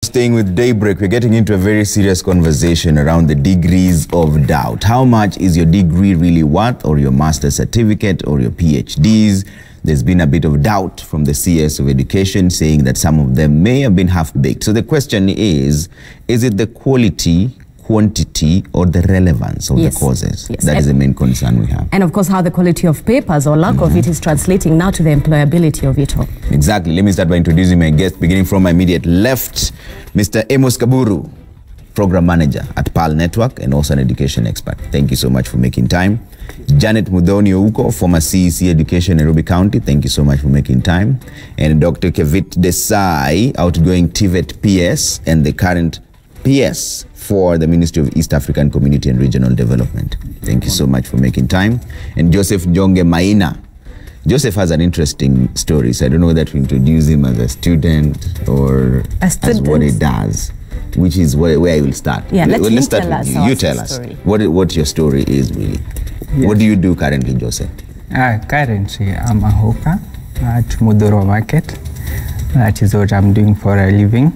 staying with Daybreak. We're getting into a very serious conversation around the degrees of doubt. How much is your degree really worth, or your master's certificate, or your PhDs? There's been a bit of doubt from the CS of Education saying that some of them may have been half-baked. So the question is it the quality, quantity, or the relevance of the courses? That is the main concern we have. And of course, how the quality of papers or lack of it is translating now to the employability of it all. Exactly. Let me start by introducing my guest, beginning from my immediate left, Mr. Amos Kaburu, Program Manager at PAL Network and also an education expert. Thank you so much for making time. Janet Mudhoni Ouko, former CEC Education, Nairobi County. Thank you so much for making time. And Dr. Kevit Desai, outgoing TVET PS and the current PS for the Ministry of East African Community and Regional Development. Thank you so much for making time. And Joseph Njonge Maina. Joseph has an interesting story, so I don't know whether to introduce him as a student or as what he does, which is where I will start. Yeah, let's start with you. You tell us what your story is really. Yes. What do you do currently, Joseph? Currently, I'm a hawker at Mudhoro Market. That is what I'm doing for a living.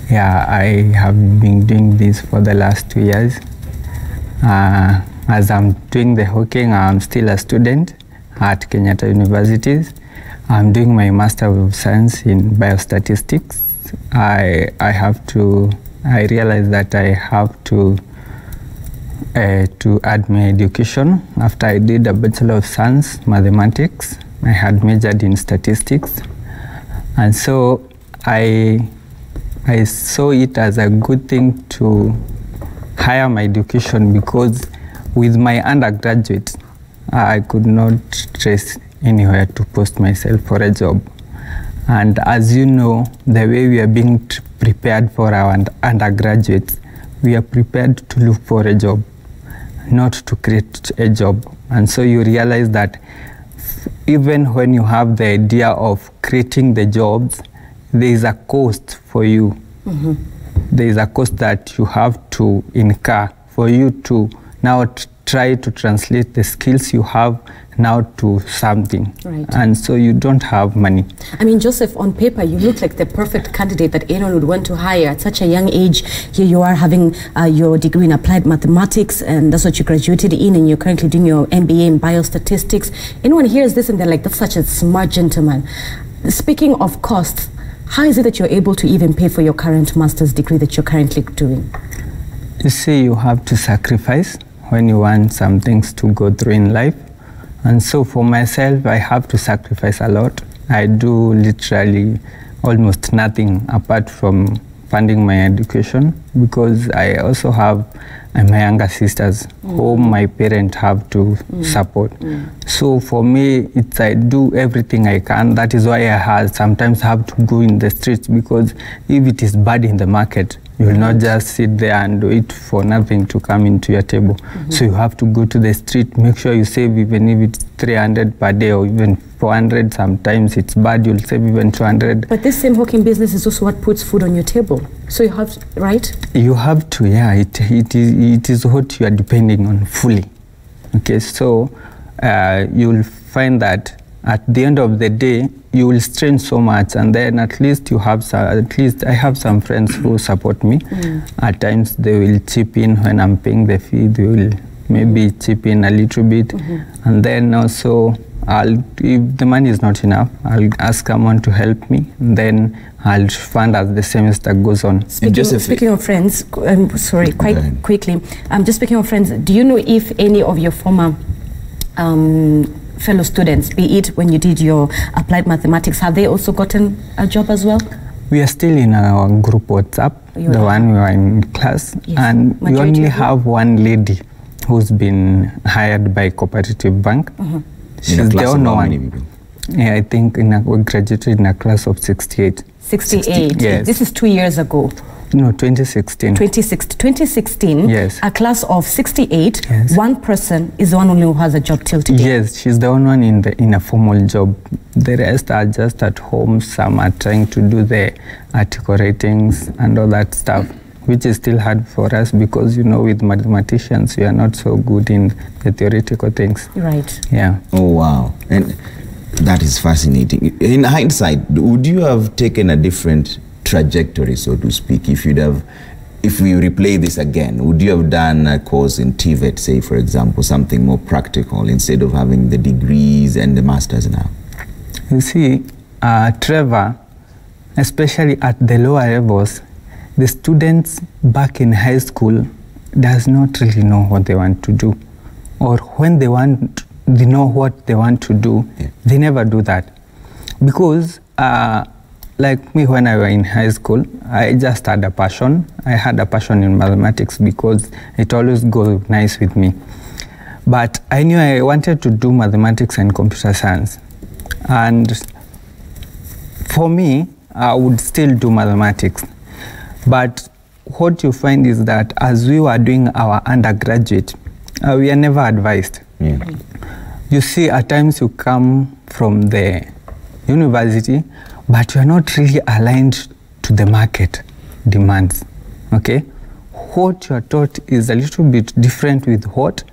Yeah, I have been doing this for the last 2 years. As I'm doing the hawking, I'm still a student at Kenyatta Universities. I'm doing my Master of Science in Biostatistics. I realized that I have to add my education. After I did a Bachelor of Science, Mathematics, I had majored in Statistics. And so I saw it as a good thing to higher my education, because with my undergraduate, I could not trace anywhere to post myself for a job. And as you know, the way we are being prepared for our undergraduates, we are prepared to look for a job, not to create a job. And so you realize that even when you have the idea of creating the jobs, there is a cost for you. There is a cost that you have to incur for you to now try to translate the skills you have now to something. Right. And so you don't have money. I mean, Joseph, on paper, you look like the perfect candidate that anyone would want to hire at such a young age. Here you are having your degree in applied mathematics, and that's what you graduated in, and you're currently doing your MBA in biostatistics. Anyone hears this and they're like, that's such a smart gentleman. Speaking of costs, how is it that you're able to even pay for your current master's degree that you're currently doing? You see, you have to sacrifice when you want some things to go through in life. And so for myself, I have to sacrifice a lot. I do literally almost nothing apart from funding my education, because I also have my younger sisters whom my parents have to support. So for me, I do everything I can. That is why I sometimes have to go in the streets, because if it is bad in the market, you will not just sit there and wait for nothing to come into your table. So you have to go to the street, make sure you save, even if it's 300 per day or even 400. Sometimes it's bad, you'll save even 200. But this same hawking business is also what puts food on your table. So you have, right? You have to, yeah. It is what you are depending on fully. Okay, so you'll find that at the end of the day, you will strain so much, and then at least you have some, I have some friends who support me. At times they will chip in when I'm paying the fee. They will maybe chip in a little bit, and then also if the money is not enough, I'll ask someone to help me, and then I'll fund as the semester goes on. Speaking of friends, sorry, quite quickly, just speaking of friends, do you know if any of your former fellow students, be it when you did your applied mathematics, have they also gotten a job as well? We are still in our group WhatsApp, the one we were in class, and we only have one lady who's been hired by Cooperative Bank. She's the only one. Yeah, I think we graduated in a class of 68. 68? Yes. This is 2 years ago. No, 2016. 2016, yes. A class of 68, yes. One person is the one only who has a job till today. Yes, she's the only one in a formal job. The rest are just at home. Some are trying to do the article ratings and all that stuff, which is still hard for us because, you know, with mathematicians, we are not so good in the theoretical things. Right. Yeah. Oh, wow. And that is fascinating. In hindsight, would you have taken a different trajectory, so to speak, if we replay this again, would you have done a course in TVET, say, for example, something more practical instead of having the degrees and the masters now? You see, Trevor, especially at the lower levels, the students back in high school does not really know what they want to do. Or when they know what they want to do, they never do that. Because like me, when I was in high school, I just had a passion. I had a passion in mathematics because it always goes nice with me. But I knew I wanted to do mathematics and computer science. And for me, I would still do mathematics. But what you find is that as we were doing our undergraduate, we are never advised. Yeah. You see, at times you come from the university, but you are not really aligned to the market demands, okay? What you are taught is a little bit different with what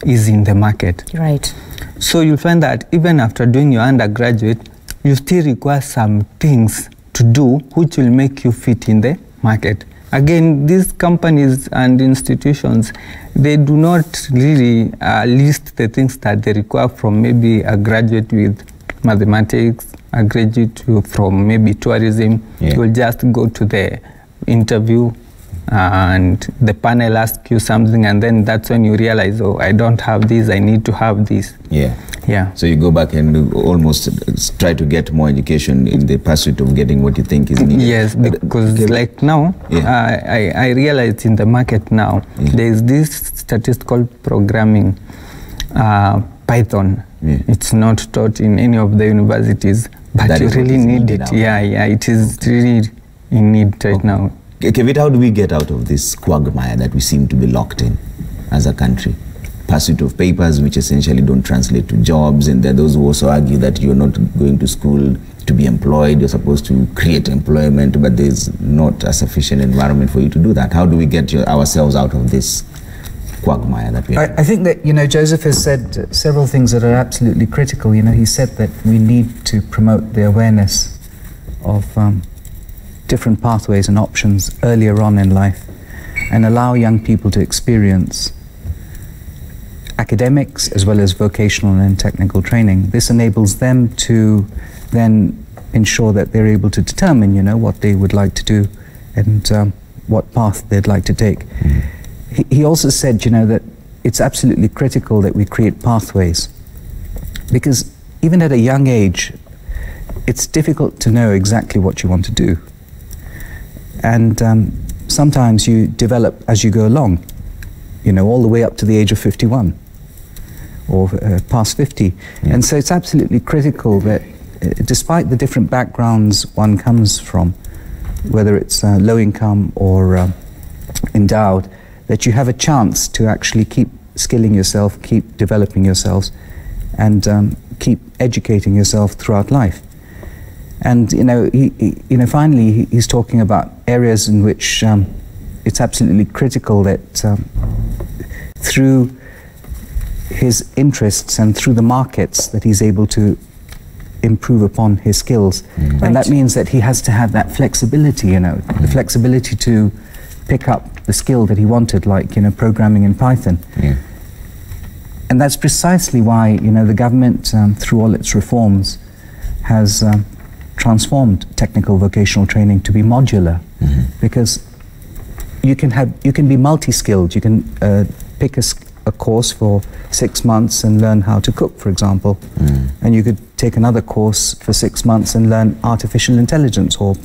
is in the market. Right. So you'll find that even after doing your undergraduate, you still require some things to do which will make you fit in the market. Again, these companies and institutions, they do not really list the things that they require from maybe a graduate with mathematics, a graduate from maybe tourism. Yeah. You'll just go to the interview and the panel asks you something, and then that's when you realize, oh, I don't have this, I need to have this. Yeah. Yeah. So you go back and almost try to get more education in the pursuit of getting what you think is needed. Yes, because like now, I realize in the market now, there is this statistical programming, Python. Yeah. It's not taught in any of the universities, but That you is what really is need needed it. now. Yeah, it is really in need right now. Kevit, how do we get out of this quagmire that we seem to be locked in as a country? Pursuit of papers which essentially don't translate to jobs, and there are those who also argue that you're not going to school to be employed, you're supposed to create employment, but there's not a sufficient environment for you to do that. How do we get ourselves out of this quagmire that we have? I think that, Joseph has said several things that are absolutely critical. He said that we need to promote the awareness of different pathways and options earlier on in life and allow young people to experience academics as well as vocational and technical training. This enables them to then ensure that they're able to determine, what they would like to do and what path they'd like to take. He also said, that it's absolutely critical that we create pathways, because even at a young age, it's difficult to know exactly what you want to do. And sometimes you develop as you go along, all the way up to the age of 51 or past 50. Yeah. And so it's absolutely critical that despite the different backgrounds one comes from, whether it's low income or endowed, that you have a chance to actually keep skilling yourself, keep developing yourselves, and keep educating yourself throughout life. And finally, he's talking about areas in which it's absolutely critical that through his interests and through the markets that he's able to improve upon his skills. And that means that he has to have that flexibility, the flexibility to pick up the skill that he wanted, like, programming in Python. Yeah. And that's precisely why, the government, through all its reforms, has transformed technical vocational training to be modular, because you can be multi-skilled. You can pick a course for 6 months and learn how to cook, for example, and you could take another course for 6 months and learn artificial intelligence or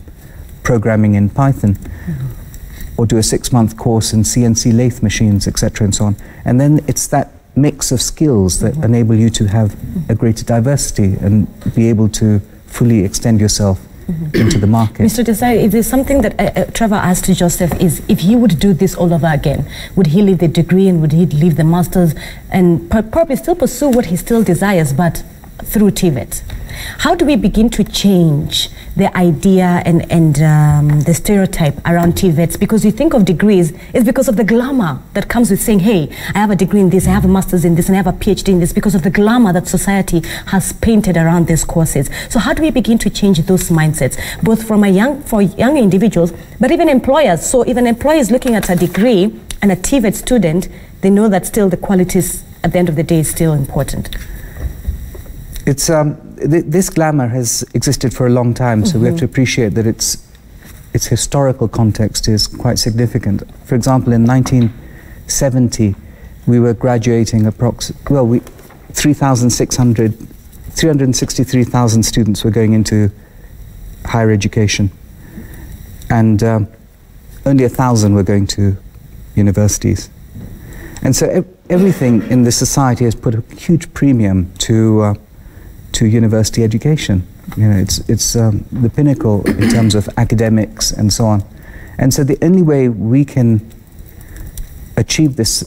programming in Python, or do a 6-month course in CNC lathe machines, etc., and so on. And then it's that mix of skills that enable you to have a greater diversity and be able to fully extend yourself into the market. Mr. Desai, is there something that Trevor asked to Joseph is, if he would do this all over again, would he leave the degree and would he leave the masters and probably still pursue what he still desires, but through TVET? How do we begin to change the idea and the stereotype around TVETs? Because you think of degrees, it's because of the glamour that comes with saying, hey, I have a degree in this, I have a master's in this, and I have a PhD in this, because of the glamour that society has painted around these courses. So how do we begin to change those mindsets, both for young individuals, but even employers? So if an employer is looking at a degree and a TVET student, they know that still the qualities at the end of the day is still important. It's this glamour has existed for a long time, so we have to appreciate that its historical context is quite significant. For example, in 1970, we were graduating 363,000 students were going into higher education, and only 1,000 were going to universities. And so everything in this society has put a huge premium to university education. You know, it's the pinnacle in terms of academics and so on. And so the only way we can achieve this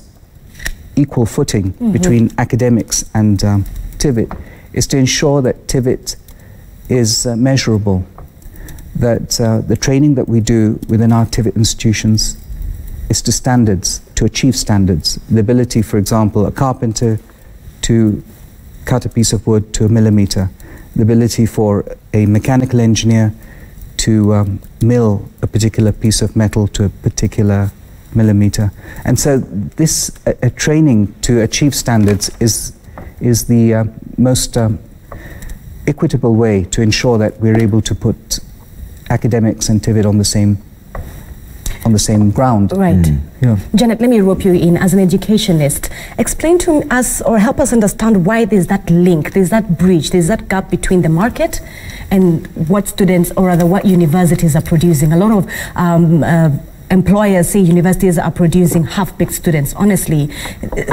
equal footing between academics and TVET is to ensure that TVET is measurable, that the training that we do within our TVET institutions is to standards, to achieve standards. The ability, for example, a carpenter to cut a piece of wood to a millimeter, the ability for a mechanical engineer to mill a particular piece of metal to a particular millimeter. And so this training to achieve standards is the most equitable way to ensure that we're able to put academics and TVET on the same ground. Right. Yeah. Janet, let me rope you in as an educationist. Explain to us or help us understand why there's that link, there's that bridge, there's that gap between the market and what students, or rather what universities are producing. A lot of employers say universities are producing half-baked students. Honestly,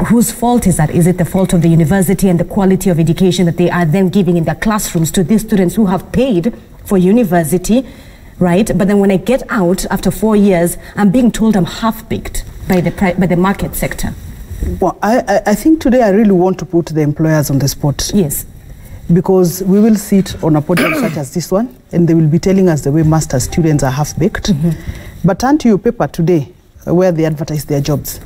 whose fault is that? Is it the fault of the university and the quality of education that they are then giving in their classrooms to these students who have paid for university? Right, but then when I get out after 4 years, I'm being told I'm half-baked by the market sector. Well, I think today I really want to put the employers on the spot. Yes. Because we will sit on a podium such as this one, and they will be telling us the way master's students are half-baked. But turn to your paper today, where they advertise their jobs.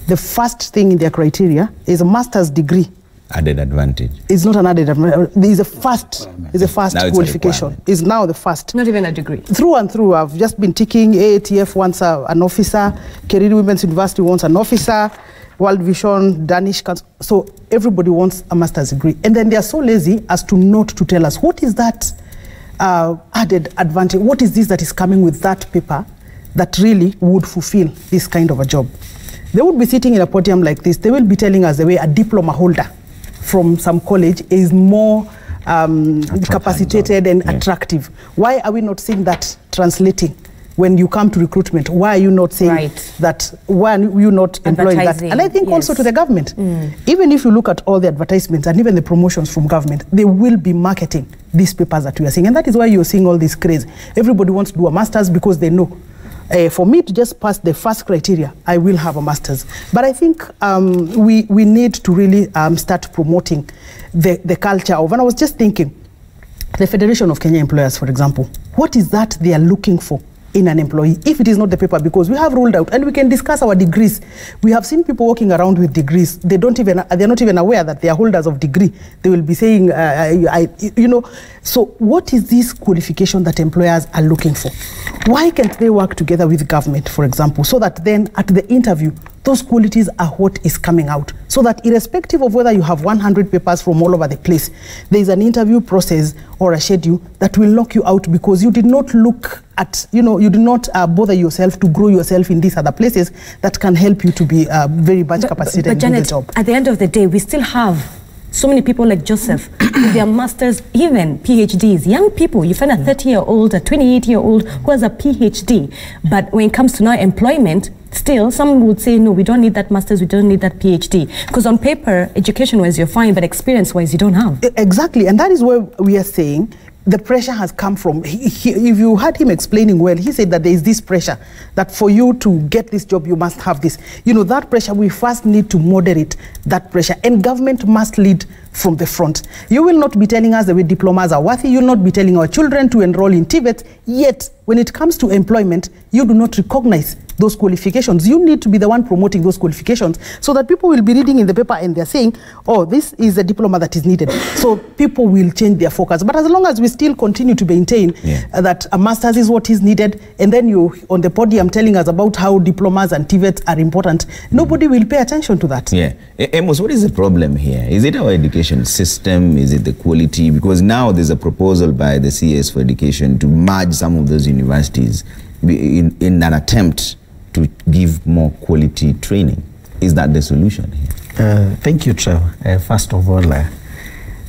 The first thing in their criteria is a master's degree. Added advantage. It's not an added advantage. It's a first qualification. It's now the first. Not even a degree. Through and through, I've just been ticking. AATF wants an officer. Career Women's University wants an officer. World Vision, Danish Council. So everybody wants a master's degree. And then they are so lazy as to not to tell us, what is that added advantage? What is this that is coming with that paper that really would fulfill this kind of a job? They would be sitting in a podium like this. They will be telling us the way a diploma holder from some college is more capacitated and attractive. Why are we not seeing that translating when you come to recruitment? Why are you not saying that? Why are you not employing that? And I think also to the government, even if you look at all the advertisements and even the promotions from government, they will be marketing these papers that we are seeing. And that is why you're seeing all this craze. Everybody wants to do a master's because they know. For me to just pass the first criteria, I will have a master's. But I think we need to really start promoting the culture of, and I was just thinking, the Federation of Kenya Employers, for example, what is that they are looking for in an employee, if it is not the paper? Because we have ruled out, and we can discuss our degrees. We have seen people walking around with degrees. They're not even aware that they are holders of degree. They will be saying, you know. So what is this qualification that employers are looking for? Why can't they work together with government, for example, so that then at the interview, those qualities are what is coming out, so that irrespective of whether you have 100 papers from all over the place, there is an interview process or a schedule that will knock you out because you did not look at, you did not bother yourself to grow yourself in these other places that can help you to be very much capacitated but Janet, in the job. At the end of the day, we still have so many people like Joseph with their masters, even PhDs, young people. You find a 30-year-old, a 28-year-old who has a PhD. But when it comes to now employment, still, some would say, no, we don't need that master's, we don't need that PhD. Because on paper, education-wise, you're fine, but experience-wise, you don't have. Exactly, and that is where we are saying the pressure has come from. If you heard him explaining well, he said that there is this pressure, that for you to get this job, you must have this. That pressure, we first need to moderate that pressure. And government must lead from the front. You will not be telling us the way diplomas are worthy. You will not be telling our children to enroll in TVET. Yet, when it comes to employment, you do not recognize those qualifications. You need to be the one promoting those qualifications so that people will be reading in the paper and they're saying, oh, this is the diploma that is needed. So people will change their focus. But as long as we still continue to maintain that a master's is what is needed, and then you on the podium telling us about how diplomas and TVET are important, nobody will pay attention to that. Yeah. Amos, what is the problem here? Is it our education system? Is it the quality? Because now there's a proposal by the CS for Education to merge some of those universities in an attempt to give more quality training. Is that the solution here? Thank you, Trevor. First of all,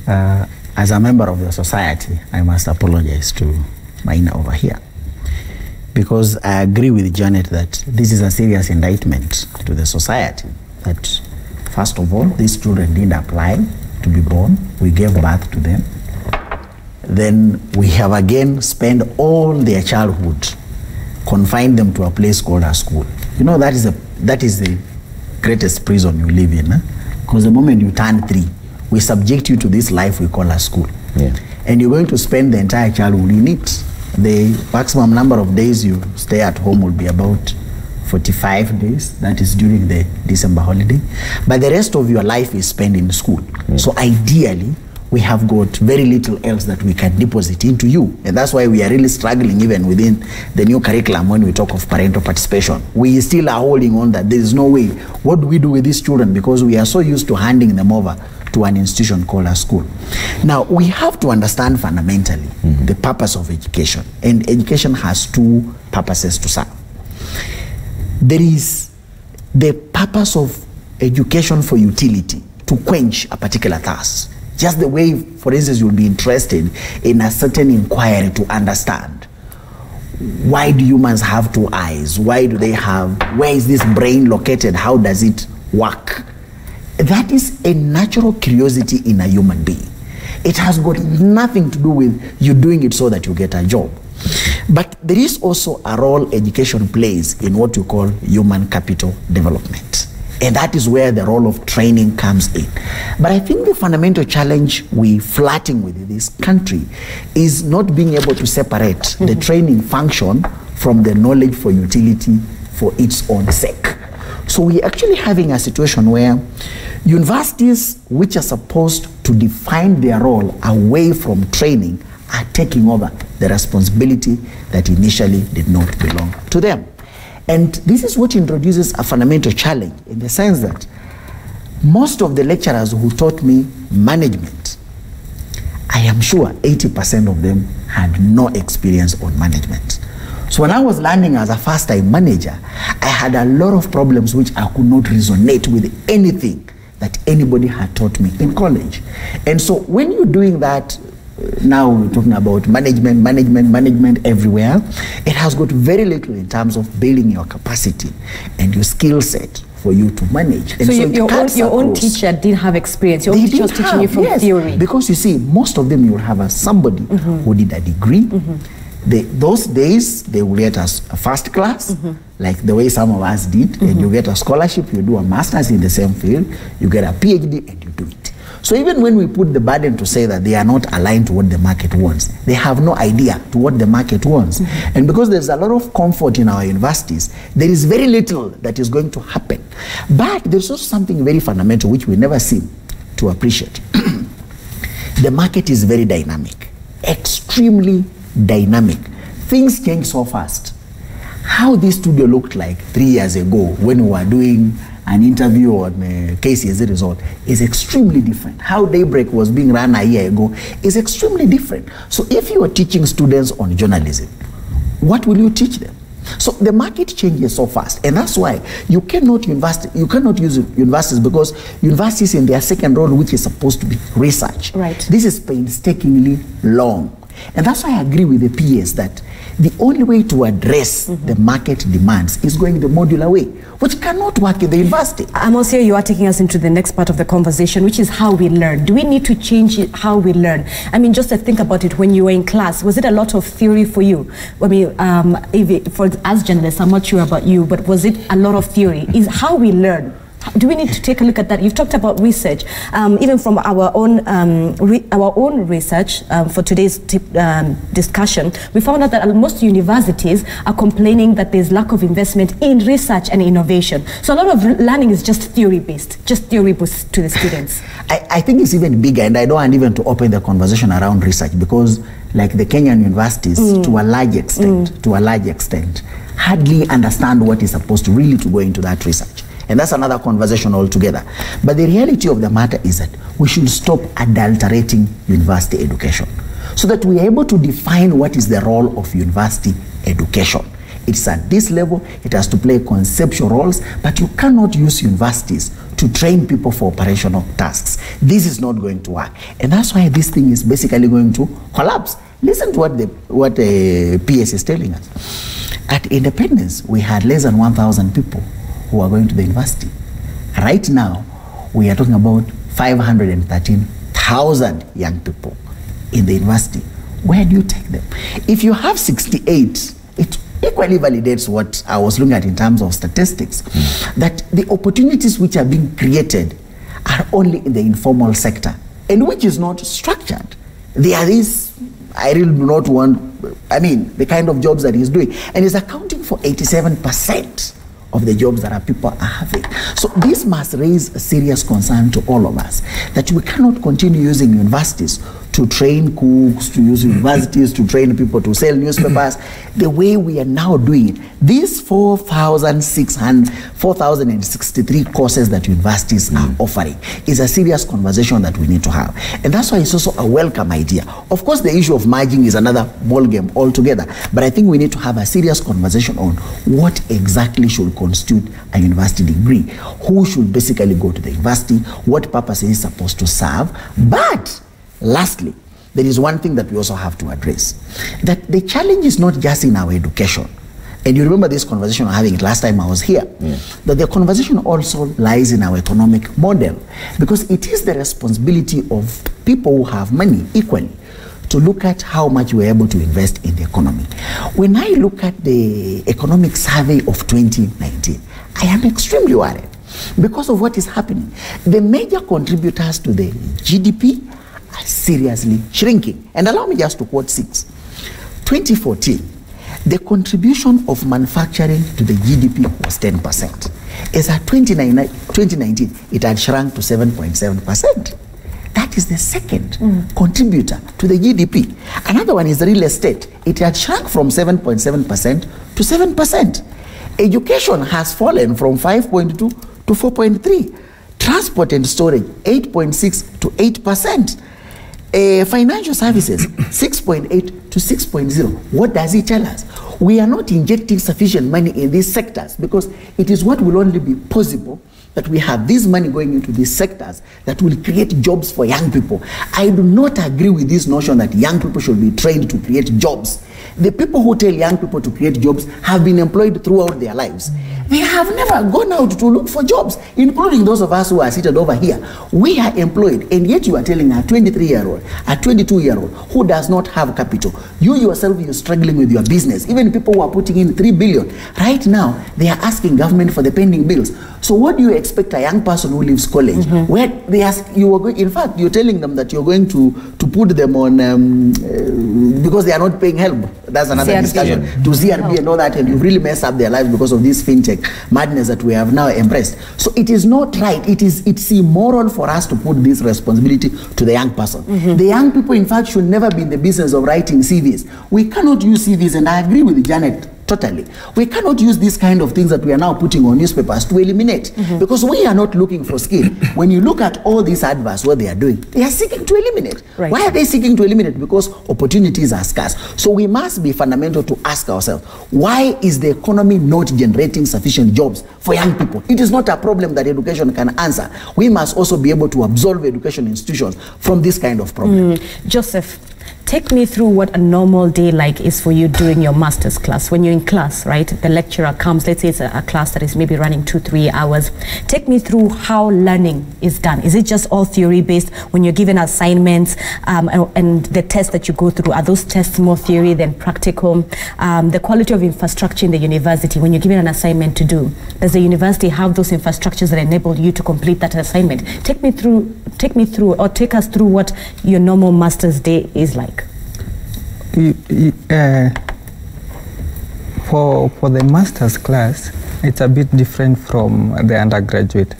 as a member of the society, I must apologize to Maina over here, because I agree with Janet that this is a serious indictment to the society. That first of all, these children did apply to be born. We gave birth to them. Then we have again spent all their childhood, confine them to a place called a school. You know, that is the greatest prison you live in. Because the moment you turn 3, we subject you to this life we call a school. Yeah. And you're going to spend the entire childhood in it. The maximum number of days you stay at home will be about 45 days. That is during the December holiday. But the rest of your life is spent in school. Yeah. So ideally, we have got very little else that we can deposit into you. And that's why we are really struggling even within the new curriculum when we talk of parental participation. We still are holding on that there is no way. What do we do with these children? Because we are so used to handing them over to an institution called a school. Now, we have to understand fundamentally the purpose of education. And education has 2 purposes to serve. There is the purpose of education for utility, to quench a particular task. Just the way, for instance, you'll be interested in a certain inquiry to understand. Why do humans have 2 eyes? Why do they have, where is this brain located? How does it work? That is a natural curiosity in a human being. It has got nothing to do with you doing it so that you get a job. But there is also a role education plays in what you call human capital development. And that is where the role of training comes in. But I think the fundamental challenge we're flirting with in this country is not being able to separate the training function from the knowledge for utility for its own sake. So we're actually having a situation where universities, which are supposed to define their role away from training, are taking over the responsibility that initially did not belong to them. And this is what introduces a fundamental challenge, in the sense that most of the lecturers who taught me management, I am sure 80% of them had no experience on management. So when I was learning as a first-time manager, I had a lot of problems which I could not resonate with anything that anybody had taught me in college. And so when you're doing that, now we're talking about management everywhere. It has got very little in terms of building your capacity and your skill set for you to manage. And so your own teacher didn't have experience. Your own teacher was teaching you from theory. Because you see, most of them, you'll have somebody who did a degree. Those days, they will get us a first class, like the way some of us did, and you get a scholarship, you do a master's in the same field, you get a PhD, and you do it. So even when we put the burden to say that they are not aligned to what the market wants, they have no idea to what the market wants. And because there's a lot of comfort in our universities, there is very little that is going to happen. But there's also something very fundamental which we never seem to appreciate. The market is very dynamic, extremely dynamic. Things change so fast. How this studio looked like 3 years ago when we were doing an interview on KCSE result is extremely different. How Daybreak was being run a year ago is extremely different. So if you are teaching students on journalism, what will you teach them? So the market changes so fast, and that's why you cannot use universities, because universities in their second role, which is supposed to be research, this is painstakingly long. And that's why I agree with the PS that the only way to address the market demands is going the modular way, which cannot work in the university. Amos, here you are taking us into the next part of the conversation, which is how we learn. Do we need to change how we learn? I mean, just to think about it, when you were in class, was it a lot of theory for you? I mean, as journalists, I'm not sure about you, but was it a lot of theory? Is how we learn. Do we need to take a look at that? You've talked about research, even from our own research for today's discussion. We found out that most universities are complaining that there's lack of investment in research and innovation. So a lot of learning is just theory-based, just theory-based to the students. I think it's even bigger, and I don't want even to open the conversation around research, because like the Kenyan universities, to a large extent, hardly understand what is supposed to really to go into that research. And that's another conversation altogether. But the reality of the matter is that we should stop adulterating university education, so that we are able to define what is the role of university education. It's at this level, it has to play conceptual roles, but you cannot use universities to train people for operational tasks. This is not going to work. And that's why this thing is basically going to collapse. Listen to what the PS is telling us. At independence, we had less than 1,000 people who are going to the university. Right now, we are talking about 513,000 young people in the university. Where do you take them? If you have 68, it equally validates what I was looking at in terms of statistics, that the opportunities which are being created are only in the informal sector, and which is not structured. There is, I really do not want, the kind of jobs that he's doing, and is accounting for 87% of the jobs that our people are having. So this must raise a serious concern to all of us, that we cannot continue using universities to train cooks, to use universities to train people to sell newspapers, the way we are now doing it. These 4,063 courses that universities are offering is a serious conversation that we need to have. And that's why it's also a welcome idea. Of course, the issue of merging is another ballgame altogether, but I think we need to have a serious conversation on what exactly should constitute a university degree, who should basically go to the university, what purpose it is supposed to serve. But lastly, there is one thing that we also have to address, that the challenge is not just in our education. And you remember this conversation I was having last time I was here, that the conversation also lies in our economic model, because it is the responsibility of people who have money equally to look at how much we're able to invest in the economy. When I look at the economic survey of 2019, I am extremely worried because of what is happening. The major contributors to the GDP are seriously shrinking. And allow me just to quote 6. 2014, the contribution of manufacturing to the GDP was 10%. As at 2019, it had shrunk to 7.7%. That is the second contributor to the GDP. Another one is real estate. It had shrunk from 7.7% to 7%. Education has fallen from 5.2 to 4.3. Transport and storage, 8.6 to 8%. Financial services, 6.8 to 6.0. What does it tell us? We are not injecting sufficient money in these sectors, because it is what will only be possible that we have this money going into these sectors that will create jobs for young people. I do not agree with this notion that young people should be trained to create jobs. The people who tell young people to create jobs have been employed throughout their lives. They have never gone out to look for jobs, including those of us who are seated over here. We are employed, and yet you are telling a 23-year-old, a 22-year-old who does not have capital, you yourself, you're struggling with your business. Even people who are putting in 3 billion, right now, they are asking government for the pending bills. So what do you expect a young person who leaves college, where they ask, in fact, you're telling them that you're going to put them on, because they are not paying help. That's another CRB. discussion, to CRB and all that, and you've really messed up their lives because of this fintech madness that we have now embraced. So it is not right. It's immoral for us to put this responsibility to the young person. The young people, in fact, should never be in the business of writing CVs. We cannot use CVs, and I agree with Janet totally. We cannot use these kind of things that we are now putting on newspapers to eliminate, because we are not looking for skill. When you look at all these adverts, what they are doing, they are seeking to eliminate. Right. Why are they seeking to eliminate? Because opportunities are scarce. So we must be fundamental to ask ourselves, why is the economy not generating sufficient jobs for young people? It is not a problem that education can answer. We must also be able to absolve education institutions from this kind of problem. Joseph, Take me through what a normal day like is for you during your master's class. When you're in class, right, the lecturer comes, let's say it's a class that is maybe running 2-3 hours. Take me through how learning is done. Is it just all theory based? When you're given assignments and the tests that you go through, are those tests more theory than practical? The quality of infrastructure in the university, when you're given an assignment to do, does the university have those infrastructures that enable you to complete that assignment? Take me through, or take us through what your normal master's day is like. For the master's class, it's a bit different from the undergraduate.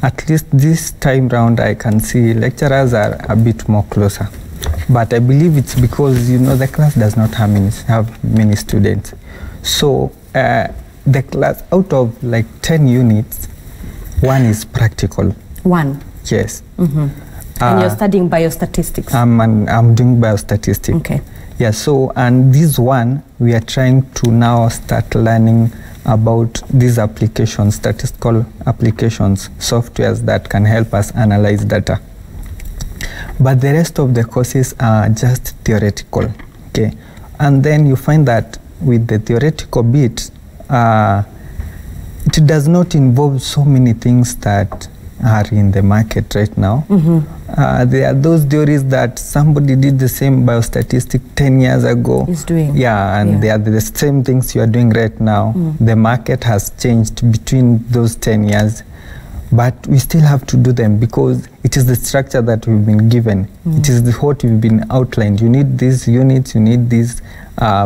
At least this time round, I can see lecturers are a bit more closer. But I believe it's because, you know, the class does not have many students. So the class, out of like 10 units, 1 is practical. 1? Yes. And you're studying biostatistics? I'm doing biostatistics. Okay. Yeah, so, and this one, we are trying to now start learning about these applications, statistical applications, softwares that can help us analyze data. But the rest of the courses are just theoretical, okay? And then you find that with the theoretical bit, it does not involve so many things that are in the market right now. There are those theories that somebody did the same biostatistic 10 years ago. Is doing. Yeah, and they are the same things you are doing right now. The market has changed between those 10 years. But we still have to do them because it is the structure that we've been given. It is what we've been outlined. You need these units, you need these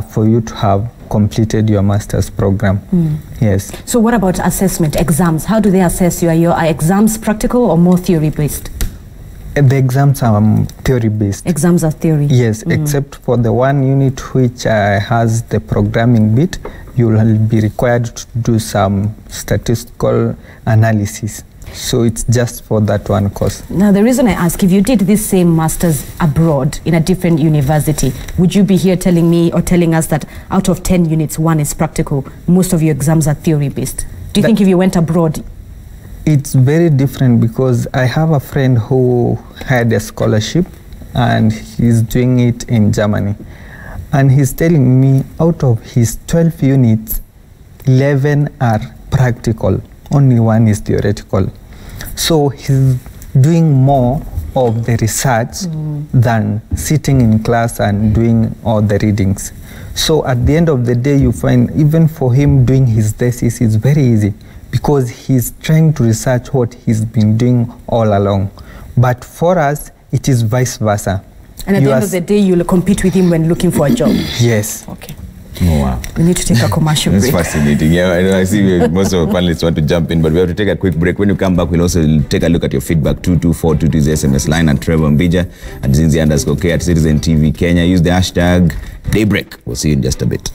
for you to have completed your master's program. Yes. So what about assessment, exams? How do they assess you? Are exams practical or more theory-based? The exams are theory-based. Exams are theory? Yes, except for the one unit which has the programming bit, you will be required to do some statistical analysis. So it's just for that one course. Now, the reason I ask, if you did this same master's abroad in a different university, would you be here telling me or telling us that out of 10 units, 1 is practical, most of your exams are theory-based? Do you think if you went abroad? It's very different because I have a friend who had a scholarship and he's doing it in Germany. And he's telling me out of his 12 units, 11 are practical, only 1 is theoretical. So he's doing more of the research than sitting in class and doing all the readings. So at the end of the day, you find even for him doing his thesis is very easy because he's trying to research what he's been doing all along. But for us, it is vice versa. And at the end of the day, you'll compete with him when looking for a job? Yes. Okay. Oh, wow. We need to take a commercial break. That's fascinating. Yeah, I see most of our panelists want to jump in, but we have to take a quick break. When you come back, we'll also take a look at your feedback. 22422 is the SMS line, at Trevor Mbija, at Zinzi_K, at Citizen TV Kenya. Use the hashtag Daybreak. We'll see you in just a bit.